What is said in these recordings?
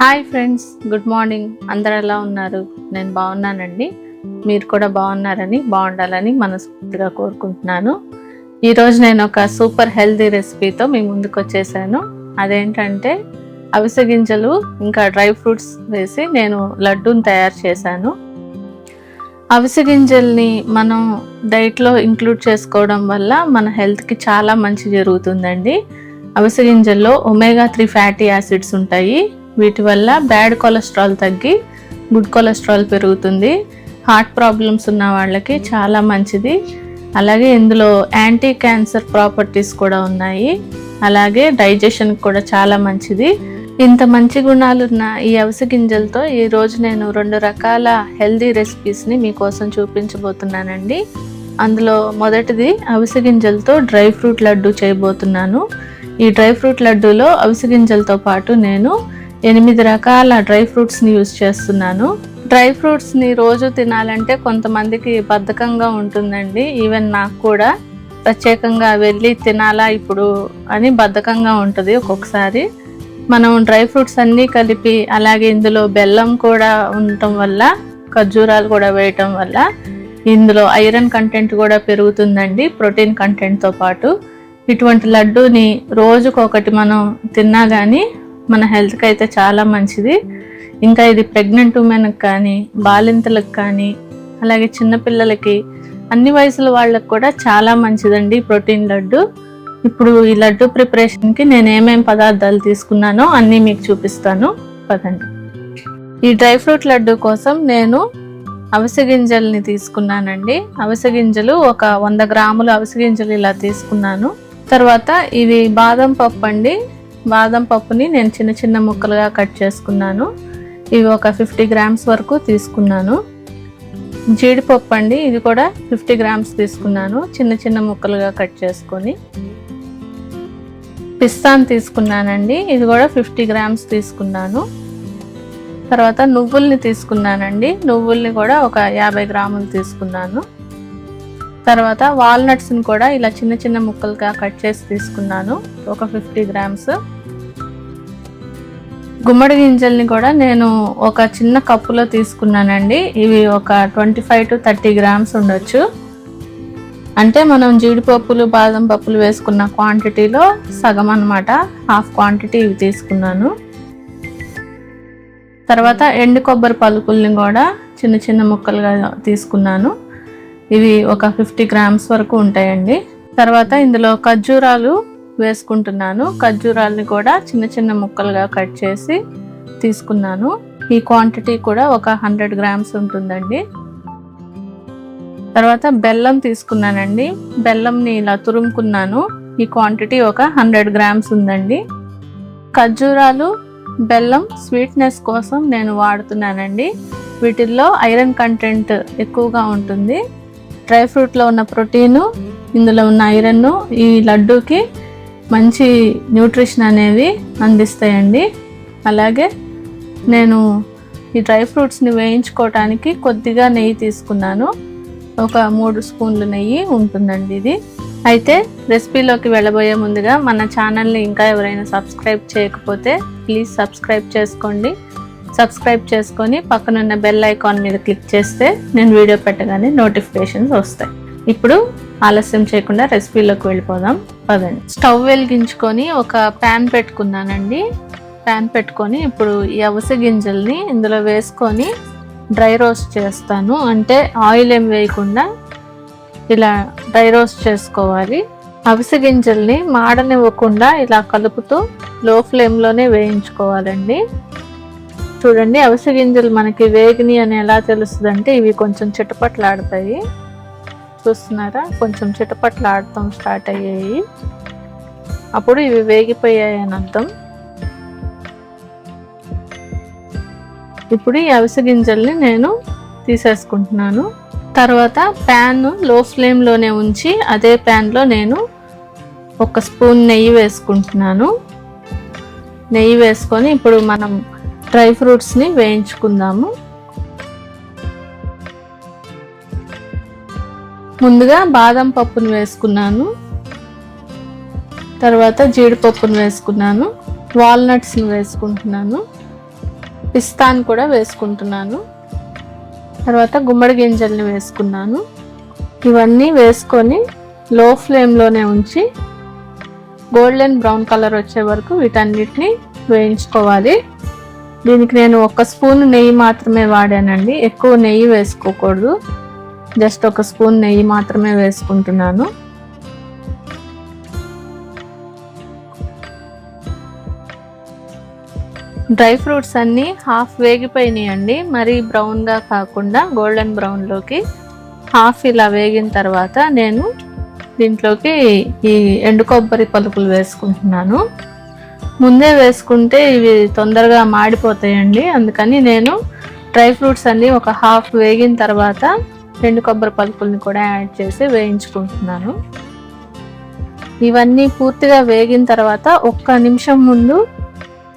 Hi friends, good morning. అందరు ఎలా ఉన్నారు? నేను బాగున్నానండి. మీరు కూడా బాగున్నారని, బాగుండాలని మనస్ఫూర్తిగా కోరుకుంటున్నాను. ఈరోజు నేను ఒక సూపర్ హెల్తీ రెసిపీతో మీ ముందుకు వచ్చేసాను. అదేంటంటే అవిసె గింజలు ఇంకా డ్రై ఫ్రూట్స్ వేసి నేను లడ్డూని తయారు చేశాను. అవిసె గింజల్ని మనం డైట్లో ఇంక్లూడ్ చేసుకోవడం వల్ల మన హెల్త్కి చాలా మంచి జరుగుతుందండి. అవిసె గింజల్లో ఒమేగా 3 ఫ్యాటీ యాసిడ్స్ ఉంటాయి. వీటి వల్ల బ్యాడ్ కొలెస్ట్రాల్ తగ్గి గుడ్ కొలెస్ట్రాల్ పెరుగుతుంది. హార్ట్ ప్రాబ్లమ్స్ ఉన్న వాళ్ళకి చాలా మంచిది. అలాగే ఇందులో యాంటీ క్యాన్సర్ ప్రాపర్టీస్ కూడా ఉన్నాయి. అలాగే డైజెషన్ కూడా చాలా మంచిది. ఇంత మంచి గుణాలున్న ఈ అవిసె గింజలతో ఈరోజు నేను 2 రకాల హెల్దీ రెసిపీస్ని మీకోసం చూపించబోతున్నానండి. అందులో మొదటిది అవిసె గింజలతో డ్రై ఫ్రూట్ లడ్డు చేయబోతున్నాను. ఈ డ్రై ఫ్రూట్ లడ్డూలో అవిసె గింజలతో పాటు నేను 8 రకాల డ్రై ఫ్రూట్స్ని యూజ్ చేస్తున్నాను. డ్రై ఫ్రూట్స్ని రోజు తినాలంటే కొంతమందికి బద్ధకంగా ఉంటుందండి. ఈవెన్ నాకు కూడా ప్రత్యేకంగా వెళ్ళి తినాలా ఇప్పుడు అని బద్ధకంగా ఉంటుంది ఒక్కొక్కసారి. మనం డ్రై ఫ్రూట్స్ అన్నీ కలిపి అలాగే ఇందులో బెల్లం కూడా ఉండటం వల్ల, ఖర్జూరాలు కూడా వేయటం వల్ల ఇందులో ఐరన్ కంటెంట్ కూడా పెరుగుతుందండి, ప్రోటీన్ కంటెంట్తో పాటు. ఇటువంటి లడ్డూని రోజుకొకటి మనం తిన్నా కానీ మన హెల్త్కి అయితే చాలా మంచిది. ఇంకా ఇది ప్రెగ్నెంట్ ఉమెన్కి కానీ, బాలింతలకు కానీ, అలాగే చిన్నపిల్లలకి, అన్ని వయసుల వాళ్ళకి కూడా చాలా మంచిదండి ప్రోటీన్ లడ్డు. ఇప్పుడు ఈ లడ్డు ప్రిపరేషన్కి నేను ఏమేం పదార్థాలు తీసుకున్నానో అన్నీ మీకు చూపిస్తాను, పదండి. ఈ డ్రై ఫ్రూట్ లడ్డు కోసం నేను అవిసె గింజల్ని తీసుకున్నానండి. అవిసె గింజలు ఒక 100 గ్రాములు అవిసె గింజలు ఇలా తీసుకున్నాను. తర్వాత ఇది బాదం పప్పు అండి. బాదం పప్పుని నేను చిన్న చిన్న ముక్కలుగా కట్ చేసుకున్నాను. ఇవి ఒక 50 గ్రామ్స్ వరకు తీసుకున్నాను. జీడిపప్పు అండి, ఇది కూడా 50 గ్రామ్స్ తీసుకున్నాను, చిన్న చిన్న ముక్కలుగా కట్ చేసుకొని. పిస్తాను తీసుకున్నానండి, ఇది కూడా 50 గ్రామ్స్ తీసుకున్నాను. తర్వాత నువ్వుల్ని తీసుకున్నానండి, నువ్వుల్ని కూడా ఒక 50 గ్రాములు తీసుకున్నాను. తర్వాత వాల్నట్స్ని కూడా ఇలా చిన్న చిన్న ముక్కలుగా కట్ చేసి తీసుకున్నాను, ఒక 50 గ్రామ్స్. గుమ్మడి గింజల్ని కూడా నేను ఒక చిన్న కప్పులో తీసుకున్నానండి. ఇవి ఒక 25 to 30 గ్రామ్స్ ఉండొచ్చు. అంటే మనం జీడిపప్పులు బాదం పప్పులు వేసుకున్న క్వాంటిటీలో సగం అన్నమాట, హాఫ్ క్వాంటిటీ ఇవి తీసుకున్నాను. తర్వాత ఎండు కొబ్బరి పలుకుల్ని కూడా చిన్న చిన్న ముక్కలుగా తీసుకున్నాను. ఇవి ఒక 50 గ్రామ్స్ వరకు ఉంటాయండి. తర్వాత ఇందులో ఖర్జూరాలు వేసుకుంటున్నాను. ఖర్జూరాలని కూడా చిన్న చిన్న ముక్కలుగా కట్ చేసి తీసుకున్నాను. ఈ క్వాంటిటీ కూడా ఒక 100 గ్రామ్స్ ఉంటుందండి. తర్వాత బెల్లం తీసుకున్నానండి. బెల్లంని ఇలా తురుముకున్నాను. ఈ క్వాంటిటీ ఒక 100 గ్రామ్స్ ఉందండి. ఖర్జూరాలు, బెల్లం స్వీట్నెస్ కోసం నేను వాడుతున్నానండి. వీటిల్లో ఐరన్ కంటెంట్ ఎక్కువగా ఉంటుంది. డ్రై ఫ్రూట్లో ఉన్న ప్రోటీను, ఇందులో ఉన్న ఐరన్ ఈ లడ్డూకి మంచి న్యూట్రిషన్ అనేవి అందిస్తాయండి. అలాగే నేను ఈ డ్రై ఫ్రూట్స్ని వేయించుకోవటానికి కొద్దిగా నెయ్యి తీసుకున్నాను. ఒక 3 స్పూన్లు నెయ్యి ఉంటుందండి ఇది. అయితే రెసిపీలోకి వెళ్ళబోయే ముందుగా మన ఛానల్ని ఇంకా ఎవరైనా సబ్స్క్రైబ్ చేయకపోతే ప్లీజ్ సబ్స్క్రైబ్ చేసుకోండి. సబ్స్క్రైబ్ చేసుకొని పక్కనున్న బెల్ ఐకాన్ మీద క్లిక్ చేస్తే నేను వీడియో పెట్టగానే నోటిఫికేషన్స్ వస్తాయి. ఇప్పుడు ఆలస్యం చేయకుండా రెసిపీలోకి వెళ్ళిపోదాం, పదండి. స్టవ్ వెలిగించుకొని ఒక ప్యాన్ పెట్టుకున్నానండి. ప్యాన్ పెట్టుకొని ఇప్పుడు ఈ అవిసె గింజల్ని ఇందులో వేసుకొని డ్రై రోస్ట్ చేస్తాను. అంటే ఆయిల్ ఏం వేయకుండా ఇలా డ్రై రోస్ట్ చేసుకోవాలి. అవిసె గింజల్ని మాడనివ్వకుండా ఇలా కలుపుతూ లో ఫ్లేమ్లోనే వేయించుకోవాలండి. చూడండి, అవిసె గింజలు మనకి వేగిని అని ఎలా తెలుస్తుంది అంటే ఇవి కొంచెం చిటపట్లాడతాయి. చూస్తున్నారా, కొంచెం చిటపట్లాడటం స్టార్ట్ అయ్యాయి, అప్పుడు ఇవి వేగిపోయాయి అని అర్థం. ఇప్పుడు ఈ అవిసె గింజల్ని నేను తీసేసుకుంటున్నాను. తర్వాత ప్యాన్ లో ఫ్లేమ్లోనే ఉంచి అదే ప్యాన్లో నేను 1 స్పూన్ నెయ్యి వేసుకుంటున్నాను. నెయ్యి వేసుకొని ఇప్పుడు మనం డ్రై ఫ్రూట్స్ని వేయించుకుందాము. ముందుగా బాదం పప్పును వేసుకున్నాను, తర్వాత జీడిపప్పును వేసుకున్నాను, వాల్నట్స్ని వేసుకుంటున్నాను. పిస్తాను కూడా వేసుకుంటున్నాను. తర్వాత గుమ్మడి గింజల్ని వేసుకున్నాను. ఇవన్నీ వేసుకొని లో ఫ్లేమ్లోనే ఉంచి గోల్డెన్ బ్రౌన్ కలర్ వచ్చే వరకు వీటన్నిటిని వేయించుకోవాలి. దీనికి నేను 1 స్పూన్ నెయ్యి మాత్రమే వాడానండి, ఎక్కువ నెయ్యి వేసుకోకూడదు. జస్ట్ 1 స్పూన్ నెయ్యి మాత్రమే వేసుకుంటున్నాను. డ్రై ఫ్రూట్స్ అన్నీ హాఫ్ వేగిపోయినాయండి, మరీ బ్రౌన్గా కాకుండా గోల్డెన్ బ్రౌన్లోకి హాఫ్ ఇలా వేగిన తర్వాత నేను దీంట్లోకి ఈ ఎండు కొబ్బరి పలుకులు వేసుకుంటున్నాను. ముందే వేసుకుంటే ఇవి తొందరగా మాడిపోతాయండి, అందుకని నేను డ్రై ఫ్రూట్స్ అన్నీ ఒక హాఫ్ వేగిన తర్వాత ఎండు కొబ్బరి పలుకుల్ని కూడా యాడ్ చేసి వేయించుకుంటున్నాను. ఇవన్నీ పూర్తిగా వేగిన తర్వాత 1 నిమిషం ముందు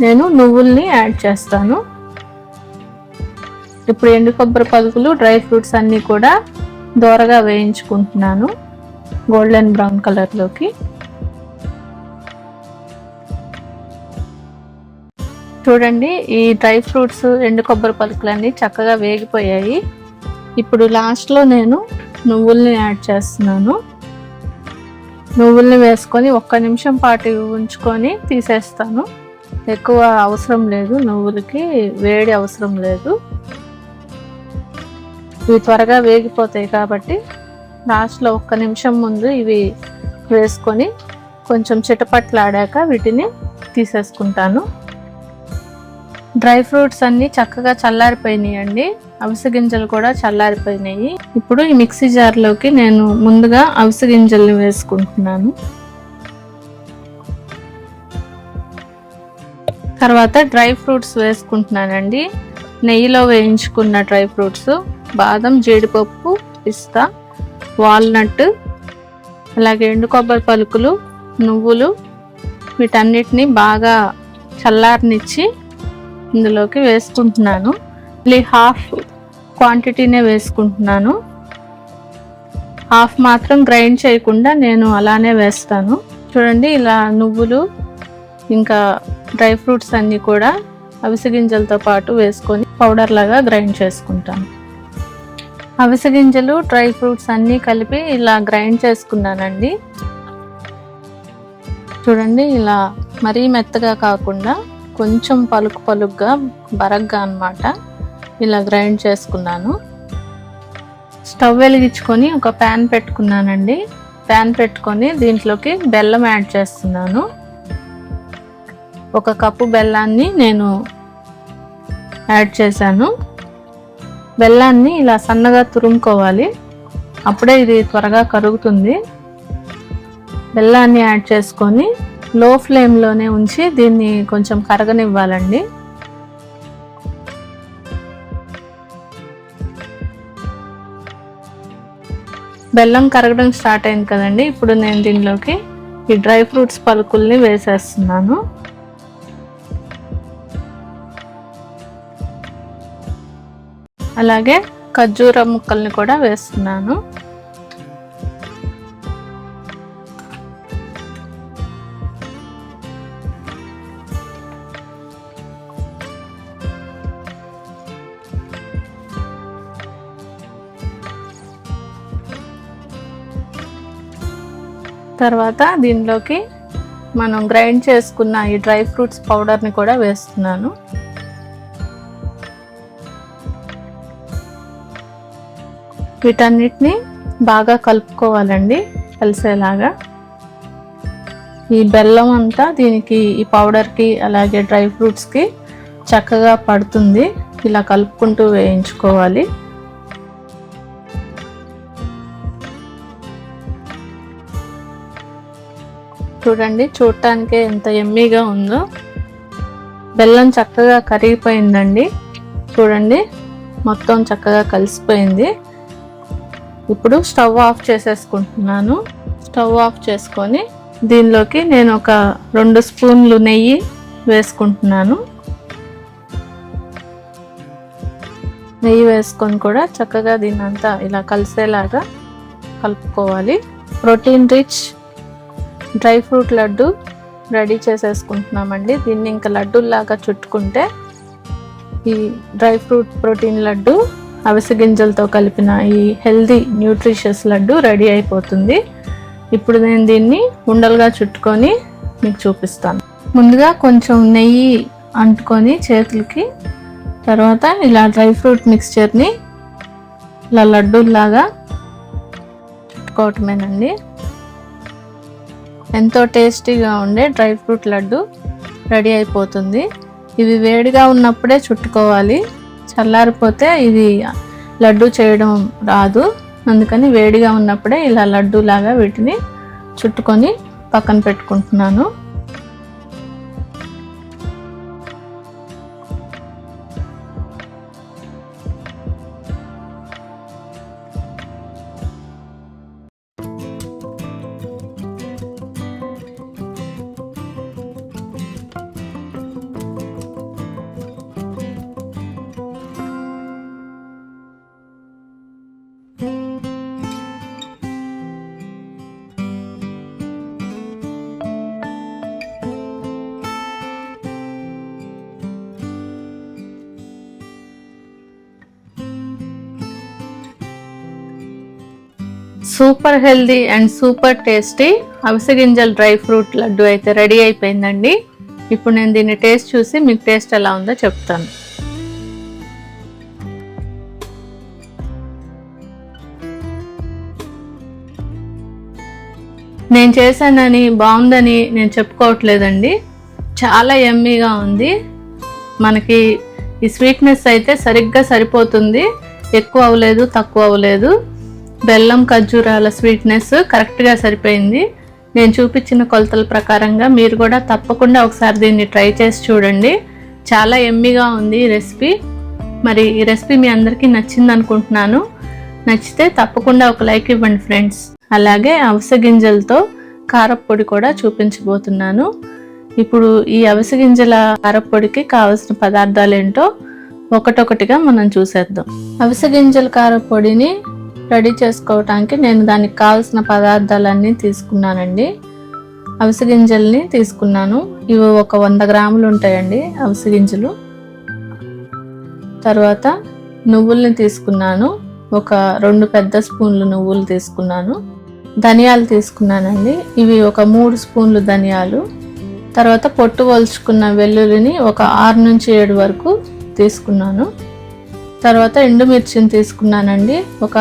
నేను నువ్వుల్ని యాడ్ చేస్తాను. ఇప్పుడు ఎండు కొబ్బరి పలుకులు, డ్రై ఫ్రూట్స్ అన్నీ కూడా దోరగా వేయించుకుంటున్నాను గోల్డెన్ బ్రౌన్ కలర్లోకి. చూడండి, ఈ డ్రై ఫ్రూట్స్, ఎండు కొబ్బరి పలుకులన్నీ చక్కగా వేగిపోయాయి. ఇప్పుడు లాస్ట్లో నేను నువ్వుల్ని యాడ్ చేస్తున్నాను. నువ్వుల్ని వేసుకొని 1 నిమిషం పాటు ఉంచుకొని తీసేస్తాను. ఎక్కువ అవసరం లేదు, నువ్వులకి వేడి అవసరం లేదు, ఇవి త్వరగా వేగిపోతాయి కాబట్టి లాస్ట్లో 1 నిమిషం ముందు ఇవి వేసుకొని కొంచెం చిటపట్లాడాక వీటిని తీసేసుకుంటాను. డ్రై ఫ్రూట్స్ అన్నీ చక్కగా చల్లారిపోయినాయండి, అవిసె గింజలు కూడా చల్లారిపోయినాయి. ఇప్పుడు ఈ మిక్సీ జార్లోకి నేను ముందుగా అవిసె గింజల్ని వేసుకుంటున్నాను. తర్వాత డ్రై ఫ్రూట్స్ వేసుకుంటున్నానండి. నెయ్యిలో వేయించుకున్న డ్రై ఫ్రూట్స్ బాదం, జీడిపప్పు, పిస్తా, వాల్నట్, అలాగే ఎండు కొబ్బరి పలుకులు, నువ్వులు, వీటన్నిటిని బాగా చల్లారనిచ్చి ఇందులోకి వేసుకుంటున్నాను. మళ్ళీ హాఫ్ క్వాంటిటీనే వేసుకుంటున్నాను. హాఫ్ మాత్రం గ్రైండ్ చేయకుండా నేను అలానే వేస్తాను. చూడండి, ఇలా నువ్వులు ఇంకా డ్రై ఫ్రూట్స్ అన్నీ కూడా అవిసె గింజలతో పాటు వేసుకొని పౌడర్ లాగా గ్రైండ్ చేసుకుంటాను. అవిసె గింజలు, డ్రై ఫ్రూట్స్ అన్నీ కలిపి ఇలా గ్రైండ్ చేసుకున్నానండి. చూడండి, ఇలా మరీ మెత్తగా కాకుండా కొంచెం పలుకుగా బరగ్గా అన్నమాట ఇలా గ్రైండ్ చేసుకున్నాను. స్టవ్ వెలిగించుకొని ఒక ప్యాన్ పెట్టుకున్నానండి. ప్యాన్ పెట్టుకొని దీంట్లోకి బెల్లం యాడ్ చేస్తున్నాను. 1 కప్పు బెల్లాన్ని నేను యాడ్ చేశాను. బెల్లాన్ని ఇలా సన్నగా తురుముకోవాలి, అప్పుడే ఇది త్వరగా కరుగుతుంది. బెల్లాన్ని యాడ్ చేసుకొని లో ఫ్లేమ్లోనే ఉంచి దీన్ని కొంచెం కరగనివ్వాలండి. బెల్లం కరగడం స్టార్ట్ అయింది కదండి, ఇప్పుడు నేను దీనిలోకి ఈ డ్రై ఫ్రూట్స్ పలుకుల్ని వేసేస్తున్నాను. అలాగే ఖర్జూర ముక్కల్ని కూడా వేస్తున్నాను. తర్వాత దీనిలోకి మనం గ్రైండ్ చేసుకున్న ఈ డ్రై ఫ్రూట్స్ పౌడర్ని కూడా వేస్తున్నాను. వీటన్నిటిని బాగా కలుపుకోవాలండి కలిసేలాగా. ఈ బెల్లం అంతా దీనికి, ఈ పౌడర్కి అలాగే డ్రై ఫ్రూట్స్కి చక్కగా పడుతుంది. ఇలా కలుపుకుంటూ వేయించుకోవాలి. చూడండి, చూడటానికే ఎంత యమ్మీగా ఉందో. బెల్లం చక్కగా కరిగిపోయిందండి. చూడండి, మొత్తం చక్కగా కలిసిపోయింది. ఇప్పుడు స్టవ్ ఆఫ్ చేసేసుకుంటున్నాను. స్టవ్ ఆఫ్ చేసుకొని దీనిలోకి నేను ఒక 2 స్పూన్లు నెయ్యి వేసుకుంటున్నాను. నెయ్యి వేసుకొని కూడా చక్కగా దీన్నంతా ఇలా కలిసేలాగా కలుపుకోవాలి. Protein rich dry fruit laddu ready చేసేసుకుంటున్నామండి. దీన్ని ఇంకా లడ్డూలాగా చుట్టుకుంటే ఈ డ్రై ఫ్రూట్ ప్రోటీన్ లడ్డు, అవిసె గింజలతో కలిపిన ఈ హెల్దీ న్యూట్రిషియస్ లడ్డు రెడీ అయిపోతుంది. ఇప్పుడు నేను దీన్ని ఉండలుగా చుట్టుకొని మీకు చూపిస్తాను. ముందుగా కొంచెం నెయ్యి అంటుకొని చేతులకి, తర్వాత ఇలా డ్రై ఫ్రూట్ మిక్స్చర్ని ఇలా లడ్డూలాగా చుట్టుకోవటమేనండి. ఎంతో టేస్టీగా ఉండే డ్రై ఫ్రూట్ లడ్డు రెడీ అయిపోతుంది. ఇవి వేడిగా ఉన్నప్పుడే చుట్టుకోవాలి, చల్లారిపోతే ఇది లడ్డు చేయడం రాదు. అందుకని వేడిగా ఉన్నప్పుడే ఇలా లడ్డూలాగా వీటిని చుట్టుకొని పక్కన పెట్టుకుంటున్నాను. Super healthy and super tasty అవిసె గింజల డ్రై ఫ్రూట్ లడ్డు అయితే రెడీ అయిపోయిందండి. ఇప్పుడు నేను దీన్ని టేస్ట్ చూసి మీకు టేస్ట్ ఎలా ఉందో చెప్తాను. నేను చేశానని బాగుందని నేను చెప్పుకోవట్లేదండి, చాలా యమ్మీగా ఉంది. మనకి ఈ స్వీట్నెస్ అయితే సరిగ్గా సరిపోతుంది, ఎక్కువ అవ్వలేదు తక్కువ అవ్వలేదు. బెల్లం ఖర్జూరాల స్వీట్నెస్ కరెక్ట్గా సరిపోయింది. నేను చూపించిన కొలతల ప్రకారంగా మీరు కూడా తప్పకుండా ఒకసారి దీన్ని ట్రై చేసి చూడండి. చాలా యమ్మీగా ఉంది ఈ రెసిపీ. మరి ఈ రెసిపీ మీ అందరికీ నచ్చింది అనుకుంటున్నాను. నచ్చితే తప్పకుండా ఒక లైక్ ఇవ్వండి ఫ్రెండ్స్. అలాగే అవిసె గింజలతో కారప్పొడి కూడా చూపించబోతున్నాను. ఇప్పుడు ఈ అవిసె గింజల కారప్పొడికి కావలసిన పదార్థాలు ఏంటో ఒకటొకటిగా మనం చూసేద్దాం. అవిసె గింజల కారప్పొడిని రెడీ చేసుకోవటానికి నేను దానికి కావాల్సిన పదార్థాలన్నీ తీసుకున్నానండి. అవిసె గింజల్ని తీసుకున్నాను. ఇవి ఒక 100 గ్రాములు ఉంటాయండి అవిసె గింజలు. తర్వాత నువ్వుల్ని తీసుకున్నాను, ఒక 2 పెద్ద స్పూన్లు నువ్వులు తీసుకున్నాను. ధనియాలు తీసుకున్నానండి, ఇవి ఒక 3 స్పూన్లు ధనియాలు. తర్వాత పొట్టు వలుచుకున్న వెల్లుల్లిని ఒక 6 నుంచి 7 వరకు తీసుకున్నాను. తర్వాత ఎండుమిర్చిని తీసుకున్నానండి, ఒక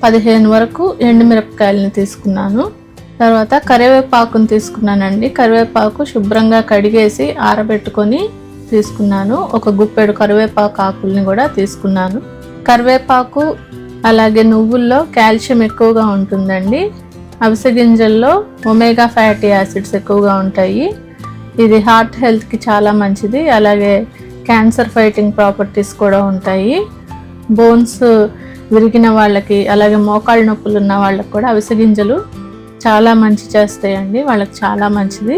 15 వరకు ఎండుమిరపకాయలని తీసుకున్నాను. తర్వాత కరివేపాకుని తీసుకున్నానండి. కరివేపాకు శుభ్రంగా కడిగేసి ఆరబెట్టుకొని తీసుకున్నాను. ఒక గుప్పెడు కరివేపాకు ఆకుల్ని కూడా తీసుకున్నాను. కరివేపాకు అలాగే నువ్వుల్లో కాల్షియం ఎక్కువగా ఉంటుందండి. అవిసె గింజల్లో ఒమేగా ఫ్యాటీ యాసిడ్స్ ఎక్కువగా ఉంటాయి. ఇది హార్ట్ హెల్త్కి చాలా మంచిది. అలాగే క్యాన్సర్ ఫైటింగ్ ప్రాపర్టీస్ కూడా ఉంటాయి. బోన్స్ విరిగిన వాళ్ళకి, అలాగే మోకాళ్ళ నొప్పులు ఉన్న వాళ్ళకి కూడా అవిసె గింజలు చాలా మంచి చేస్తాయండి. వాళ్ళకి చాలా మంచిది,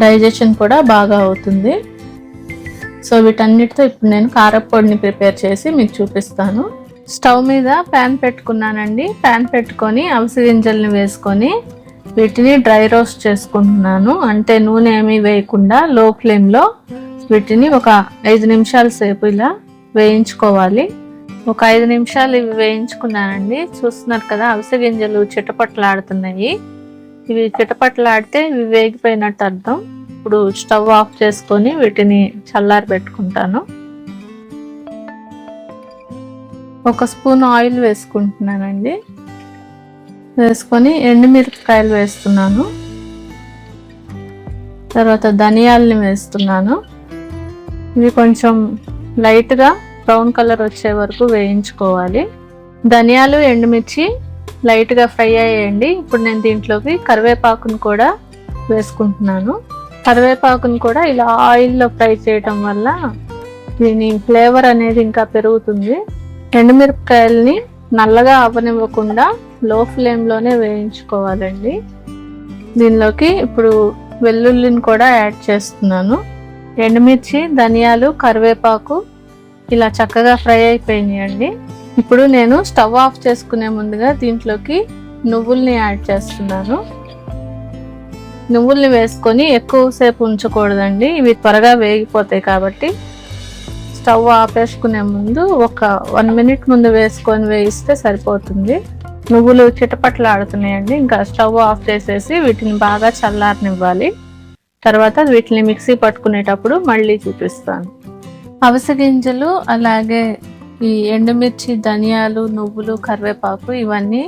డైజెషన్ కూడా బాగా అవుతుంది. సో వీటన్నిటితో ఇప్పుడు నేను కారప్పొడిని ప్రిపేర్ చేసి మీకు చూపిస్తాను. స్టవ్ మీద ప్యాన్ పెట్టుకున్నానండి. ప్యాన్ పెట్టుకొని అవిసె గింజల్ని వేసుకొని వీటిని డ్రై రోస్ట్ చేసుకుంటున్నాను. అంటే నూనె ఏమీ వేయకుండా లో ఫ్లేమ్లో వీటిని ఒక 5 నిమిషాల సేపు ఇలా వేయించుకోవాలి. ఒక 5 నిమిషాలు ఇవి వేయించుకున్నానండి. చూస్తున్నారు కదా అవిసె గింజలు చిటపట్లాడుతున్నాయి. ఇవి చిటపట్లాడితే ఇవి వేగిపోయినట్టు అర్థం. ఇప్పుడు స్టవ్ ఆఫ్ చేసుకొని వీటిని చల్లారి పెట్టుకుంటాను. ఒక స్పూన్ ఆయిల్ వేసుకుంటున్నానండి. వేసుకొని ఎండుమిరపకాయలు వేస్తున్నాను. తర్వాత ధనియాలని వేస్తున్నాను. ఇవి కొంచెం లైట్గా బ్రౌన్ కలర్ వచ్చే వరకు వేయించుకోవాలి. ధనియాలు ఎండుమిర్చి లైట్గా ఫ్రై అయ్యాయండి. ఇప్పుడు నేను దీంట్లోకి కరివేపాకును కూడా వేసుకుంటున్నాను. కరివేపాకును కూడా ఇలా ఆయిల్లో ఫ్రై చేయటం వల్ల దీని ఫ్లేవర్ అనేది ఇంకా పెరుగుతుంది. ఎండుమిరపకాయలని నల్లగా అవ్వనివ్వకుండా లో ఫ్లేమ్లోనే వేయించుకోవాలండి. దీనిలోకి ఇప్పుడు వెల్లుల్లిని కూడా యాడ్ చేస్తున్నాను. ఎండుమిర్చి, ధనియాలు, కరివేపాకు ఇలా చక్కగా ఫ్రై అయిపోయినాయండి. ఇప్పుడు నేను స్టవ్ ఆఫ్ చేసుకునే ముందుగా దీంట్లోకి నువ్వుల్ని యాడ్ చేస్తున్నాను. నువ్వుల్ని వేసుకొని ఎక్కువసేపు ఉంచకూడదండి, ఇవి త్వరగా వేగిపోతాయి కాబట్టి స్టవ్ ఆపేసుకునే ముందు ఒక 1 మినిట్ ముందు వేసుకొని వేయిస్తే సరిపోతుంది. నువ్వులు చిటపట్లాడుతున్నాయండి. ఇంకా స్టవ్ ఆఫ్ చేసేసి వీటిని బాగా చల్లారనివ్వాలి. తర్వాత వీటిని మిక్సీ పట్టుకునేటప్పుడు మళ్ళీ చూపిస్తాను. అవిసె గింజలు అలాగే ఈ ఎండుమిర్చి, ధనియాలు, నువ్వులు, కరివేపాకు ఇవన్నీ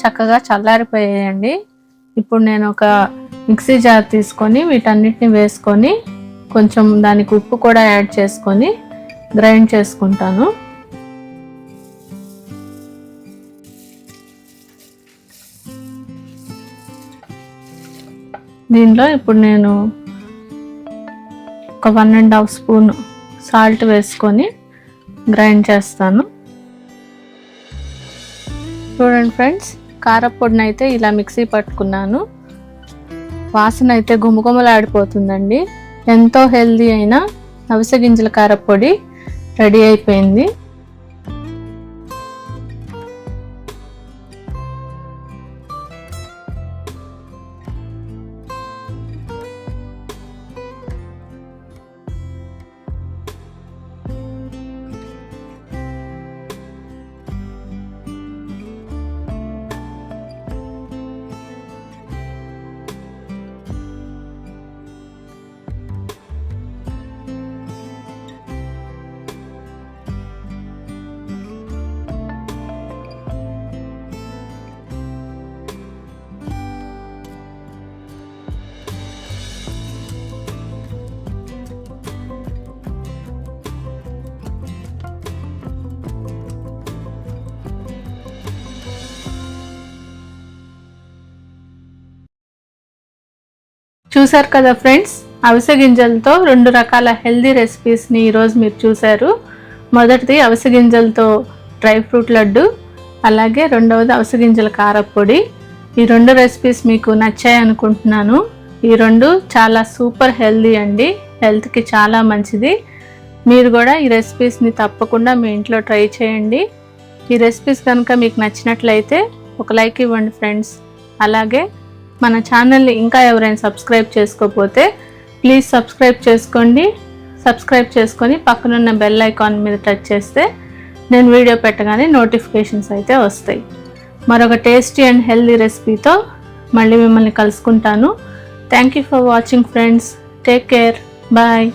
చక్కగా చల్లారిపోయాయండి. ఇప్పుడు నేను ఒక మిక్సీ జార్ తీసుకొని వీటన్నిటిని వేసుకొని కొంచెం దానికి ఉప్పు కూడా యాడ్ చేసుకొని గ్రైండ్ చేసుకుంటాను. దీనిలో ఇప్పుడు నేను ఒక 1½ స్పూన్ సాల్ట్ వేసుకొని గ్రైండ్ చేస్తాను. చూడండి ఫ్రెండ్స్, కారపొడిని అయితే ఇలా మిక్సీ పట్టుకున్నాను. వాసన అయితే గుమగుమలాడిపోతుందండి. ఎంతో హెల్దీ అయిన అవిసె గింజల కారపొడి రెడీ అయిపోయింది. చూసారు కదా ఫ్రెండ్స్, అవిసె గింజలతో 2 రకాల హెల్దీ రెసిపీస్ని ఈరోజు మీరు చూశారు. మొదటిది అవిసె గింజలతో డ్రై ఫ్రూట్ లడ్డు, అలాగే రెండవది అవిసె గింజల కారపొడి. ఈ 2 రెసిపీస్ మీకు నచ్చాయి అనుకుంటున్నాను. ఈ 2 చాలా సూపర్ హెల్దీ అండి, హెల్త్కి చాలా మంచిది. మీరు కూడా ఈ రెసిపీస్ని తప్పకుండా మీ ఇంట్లో ట్రై చేయండి. ఈ రెసిపీస్ కనుక మీకు నచ్చినట్లయితే ఒక లైక్ ఇవ్వండి ఫ్రెండ్స్. అలాగే మన ఛానల్ని ఇంకా ఎవరైనా సబ్స్క్రైబ్ చేసుకోకపోతే ప్లీజ్ సబ్స్క్రైబ్ చేసుకోండి. సబ్స్క్రైబ్ చేసుకొని పక్కనున్న బెల్ ఐకాన్ మీద టచ్ చేస్తే నేను వీడియో పెట్టగానే నోటిఫికేషన్స్ అయితే వస్తాయి. మరొక టేస్టీ అండ్ హెల్దీ రెసిపీతో మళ్ళీ మిమ్మల్ని కలుసుకుంటాను. Thank you for watching friends. Take care. Bye.